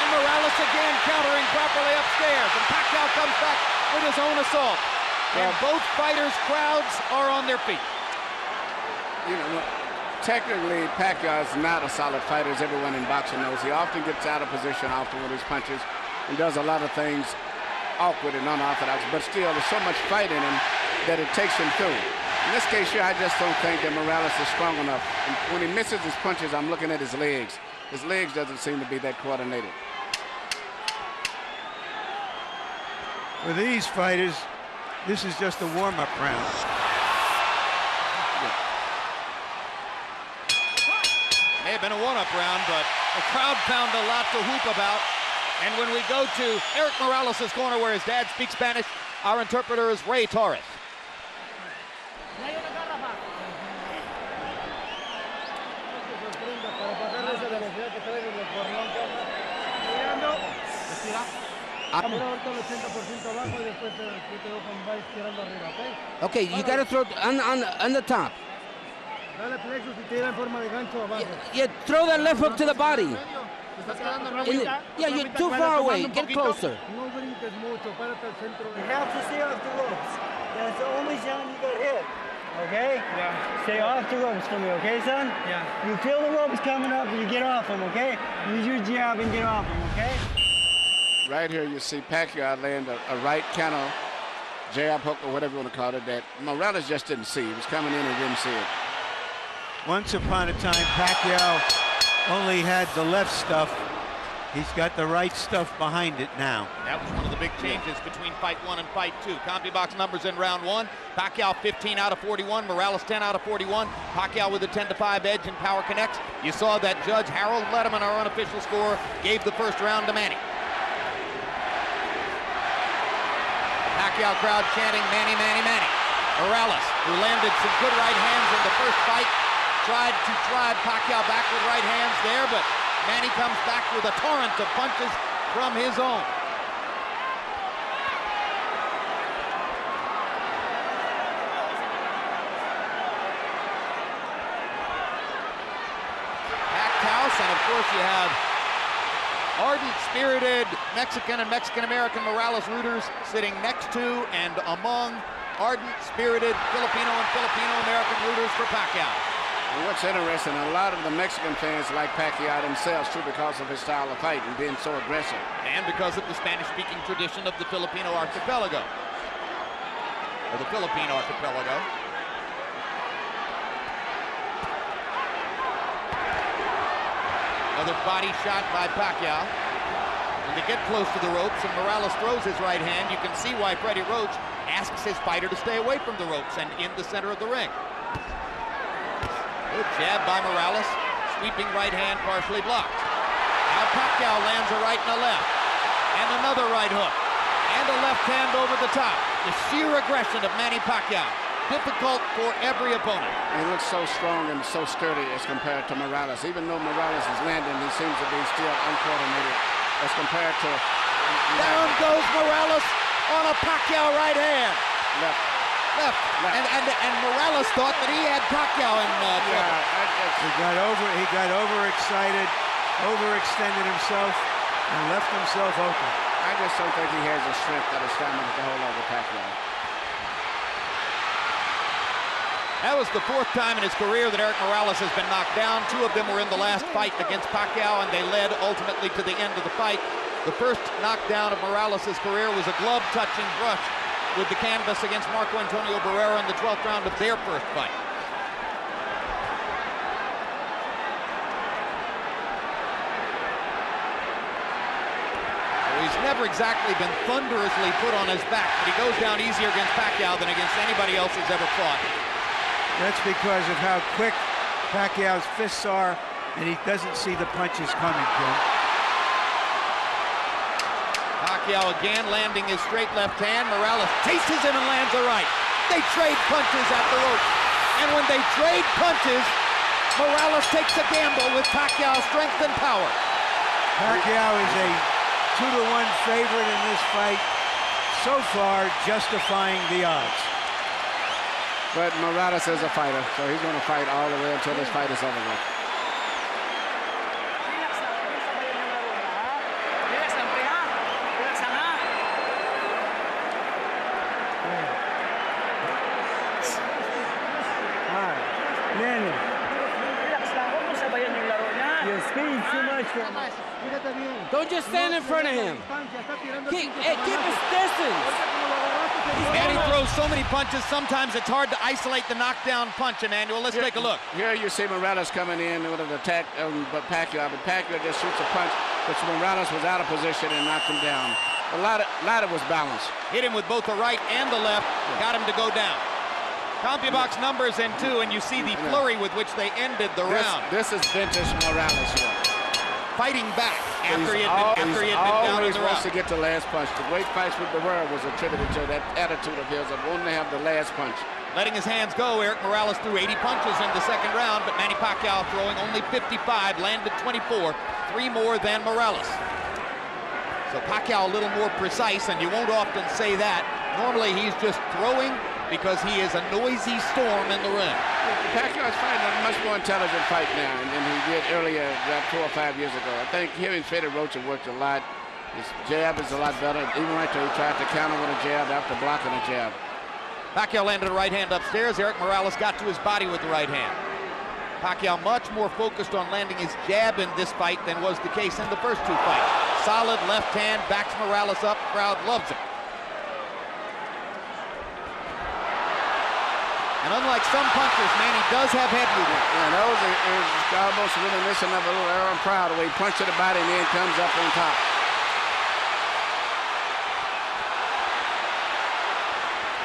And Morales again countering properly upstairs. And Pacquiao comes back with his own assault. And both fighters' crowds are on their feet. You know, technically, Pacquiao is not a solid fighter, as everyone in boxing knows. He often gets out of position often with his punches and does a lot of things awkward and unorthodox, but still, there's so much fight in him that it takes him through. In this case here, I just don't think that Morales is strong enough. And when he misses his punches, I'm looking at his legs. His legs doesn't seem to be that coordinated. For these fighters, this is just a warm-up round. May have been a one-up round, but the crowd found a lot to whoop about. And when we go to Erik Morales' corner where his dad speaks Spanish, our interpreter is Ray Torres. Okay, you got to throw on the top. Yeah, throw that left hook to the body. Yeah, you're too far away. Get closer. You have to stay off the ropes. That's the only time you get hit. Okay? Yeah. Stay off the ropes for me, okay, son? Yeah. You feel the ropes coming up, you get off them, okay? Use your jab and get off them, okay? Right here, you see Pacquiao land a right kind of jab hook or whatever you want to call it that Morales just didn't see. He was coming in and didn't see it. Once upon a time, Pacquiao only had the left stuff. He's got the right stuff behind it now. That was one of the big changes between fight one and fight two. CompuBox numbers in round one. Pacquiao 15 out of 41, Morales 10 out of 41. Pacquiao with a 10-5 edge in Power Connects. You saw that Judge Harold Letterman, our unofficial scorer, gave the first round to Manny. Pacquiao crowd chanting Manny, Manny, Manny. Morales, who landed some good right hands in the first fight, tried to drive Pacquiao back with right hands there, but Manny comes back with a torrent of punches from his own. Packed house, and of course you have ardent, spirited Mexican and Mexican-American Morales rooters sitting next to and among ardent, spirited Filipino and Filipino-American rooters for Pacquiao. And what's interesting, a lot of the Mexican fans like Pacquiao themselves too because of his style of fight and being so aggressive. And because of the Spanish-speaking tradition of the Filipino archipelago. Or the Philippine archipelago. Another body shot by Pacquiao. And they get close to the ropes and Morales throws his right hand. You can see why Freddie Roach asks his fighter to stay away from the ropes and in the center of the ring. Good jab by Morales, sweeping right hand partially blocked. Now Pacquiao lands a right and a left, and another right hook, and a left hand over the top. The sheer aggression of Manny Pacquiao, difficult for every opponent. He looks so strong and so sturdy as compared to Morales. Even though Morales is landing, he seems to be still uncoordinated as compared to... Down goes Morales on a Pacquiao right hand. Left. And Morales thought that he had Pacquiao in trouble. He got overexcited, overextended himself, and left himself open. I just don't think he has the strength or the stamina to hold over Pacquiao. That was the fourth time in his career that Erik Morales has been knocked down. Two of them were in the last fight against Pacquiao, and they led ultimately to the end of the fight. The first knockdown of Morales' career was a glove-touching brush with the canvas against Marco Antonio Barrera in the 12th round of their first fight. Well, he's never exactly been thunderously put on his back, but he goes down easier against Pacquiao than against anybody else he's ever fought. That's because of how quick Pacquiao's fists are, and he doesn't see the punches coming, Jim. Pacquiao again landing his straight left hand. Morales chases him and lands a right. They trade punches at the ropes. And when they trade punches, Morales takes a gamble with Pacquiao's strength and power. Pacquiao is a 2-to-1 favorite in this fight, so far justifying the odds. But Morales is a fighter, so he's going to fight all the way until this fight is over with. Your speed's too much for him. Don't just stand in front of him. Keep his distance. Manny throws so many punches, sometimes it's hard to isolate the knockdown punch, Emmanuel. Let's take a look. Here you see Morales coming in with an attack, but Pacquiao just shoots a punch, which Morales was out of position and knocked him down. A lot of was balanced. Hit him with both the right and the left, got him to go down. CompuBox numbers in 2, and you see the flurry with which they ended the round. This is vintage Morales here. Fighting back after he had been down in the round. Wants to get the last punch. The great fights with the world was attributed to that attitude of his of wanting to have the last punch. Letting his hands go, Erik Morales threw 80 punches in the second round, but Manny Pacquiao throwing only 55, landed 24, 3 more than Morales. So Pacquiao a little more precise, and you won't often say that. Normally he's just throwing because he is a noisy storm in the ring. Pacquiao's fighting a much more intelligent fight now than he did earlier, about 4 or 5 years ago. I think him and Freddie Rocha worked a lot. His jab is a lot better. Even right there, he tried to counter with a jab after blocking a jab. Pacquiao landed a right hand upstairs. Erik Morales got to his body with the right hand. Pacquiao much more focused on landing his jab in this fight than was the case in the first 2 fights. Solid left hand, backs Morales up, crowd loves it. And unlike some punchers, Manny does have head movement. Yeah, that was almost reminiscent of a little Aaron Pryor, where he punched to the body and then comes up on top.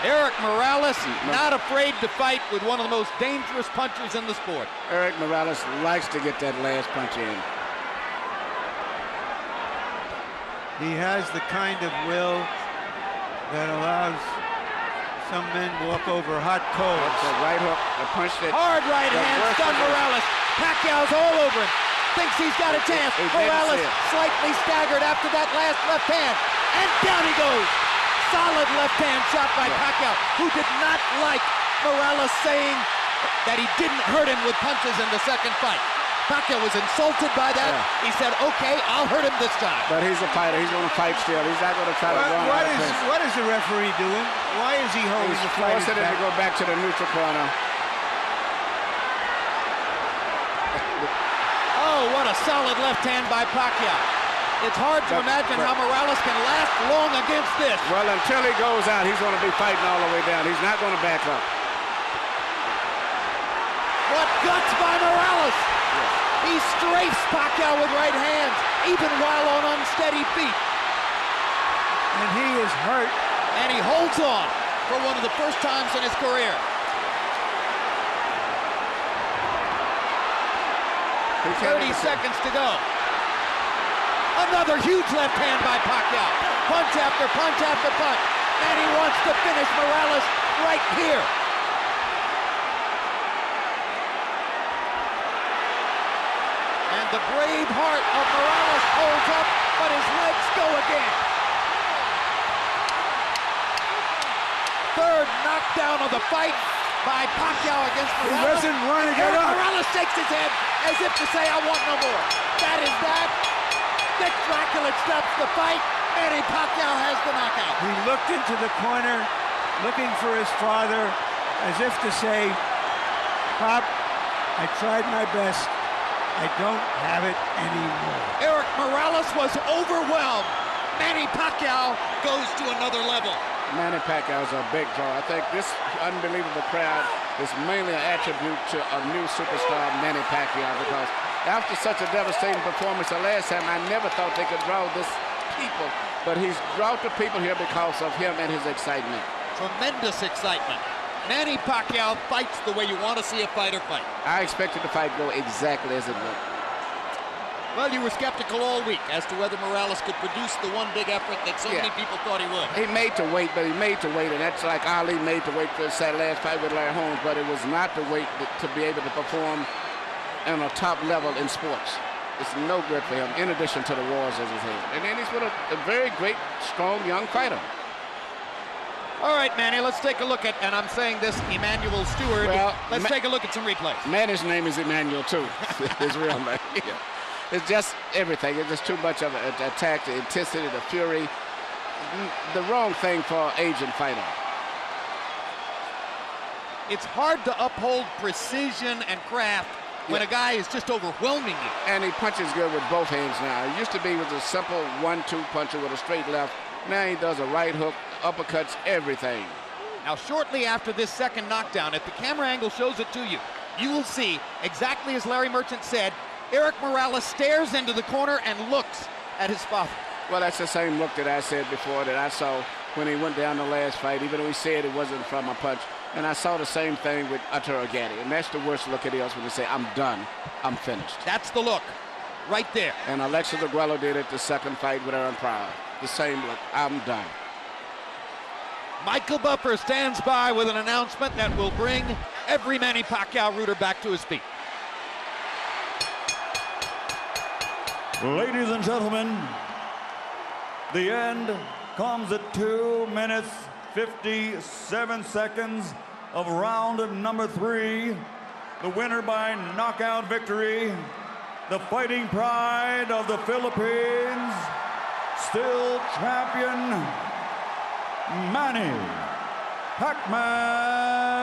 Erik Morales not afraid to fight with one of the most dangerous punchers in the sport. Erik Morales likes to get that last punch in. He has the kind of will that allows some men walk over hot coals. That's a right hook, the punch that... Hard right hand, stunned Morales. Pacquiao's all over him. Thinks he's got a chance. Morales slightly staggered after that last left hand. And down he goes. Solid left hand shot by Pacquiao, who did not like Morales saying that he didn't hurt him with punches in the second fight. Pacquiao was insulted by that. He said, okay, I'll hurt him this time. But he's a fighter. He's going to fight still. He's not going to try to run out of fence. What is the referee doing? Why is he holding the fight? He's forcing him to go back to the neutral corner. Oh, what a solid left hand by Pacquiao. It's hard to imagine how Morales can last long against this. Well, until he goes out, he's going to be fighting all the way down. He's not going to back up. What guts by Morales! He strafes Pacquiao with right hands, even while on unsteady feet. And he is hurt. And he holds on for one of the first times in his career. 30 seconds to go. Another huge left hand by Pacquiao. Punch after punch after punch. And he wants to finish Morales right here. And the brave heart of Morales holds up, but his legs go again. Third knockdown of the fight by Pacquiao against Morales. He doesn't want to get up. Morales shakes his head as if to say, I want no more. That is that. Dick Dracula stops the fight. Manny Pacquiao has the knockout. He looked into the corner, looking for his father, as if to say, Pop, I tried my best. I don't have it anymore. Erik Morales was overwhelmed. Manny Pacquiao goes to another level. Manny Pacquiao is a big draw. I think this unbelievable crowd is mainly an attribute to a new superstar, Manny Pacquiao, because after such a devastating performance the last time, I never thought they could draw this people, but he's brought the people here because of him and his excitement. Tremendous excitement. Manny Pacquiao fights the way you want to see a fighter fight. I expected the fight to go exactly as it went. Well, you were skeptical all week as to whether Morales could produce the one big effort that so many people thought he would. He made to wait, but he made to wait, and that's like Ali made to wait for his last fight with Larry Holmes, but it was not to wait to be able to perform on a top level in sports. It's no good for him, in addition to the wars as his head. And then he's with a very great, strong, young fighter. All right, Manny, let's take a look at, and I'm saying this, Emmanuel Stewart. Well, let's take a look at some replays. Manny's name is Emmanuel, too. His real name. Yeah. It's just everything. It's just too much of an attack, the intensity, the fury. The wrong thing for an aging fighter. It's hard to uphold precision and craft when a guy is just overwhelming you. And he punches good with both hands now. It used to be he was a simple 1-2 puncher with a straight left. Now he does a right hook, uppercuts, everything. Now, shortly after this second knockdown, if the camera angle shows it to you, you will see, exactly as Larry Merchant said, Erik Morales stares into the corner and looks at his father. Well, that's the same look that I said before that I saw when he went down the last fight, even though he said it wasn't from a punch. And I saw the same thing with Arturo Gatti. And that's the worst look it is when they say, I'm done, I'm finished. That's the look, right there. And Alexis Aguero did it the second fight with Aaron Pryor. The same look, I'm done. Michael Buffer stands by with an announcement that will bring every Manny Pacquiao rooter back to his feet. Ladies and gentlemen, the end comes at 2 minutes, 57 seconds of round number 3. The winner by knockout victory, the fighting pride of the Philippines, still champion, Manny Pacquiao.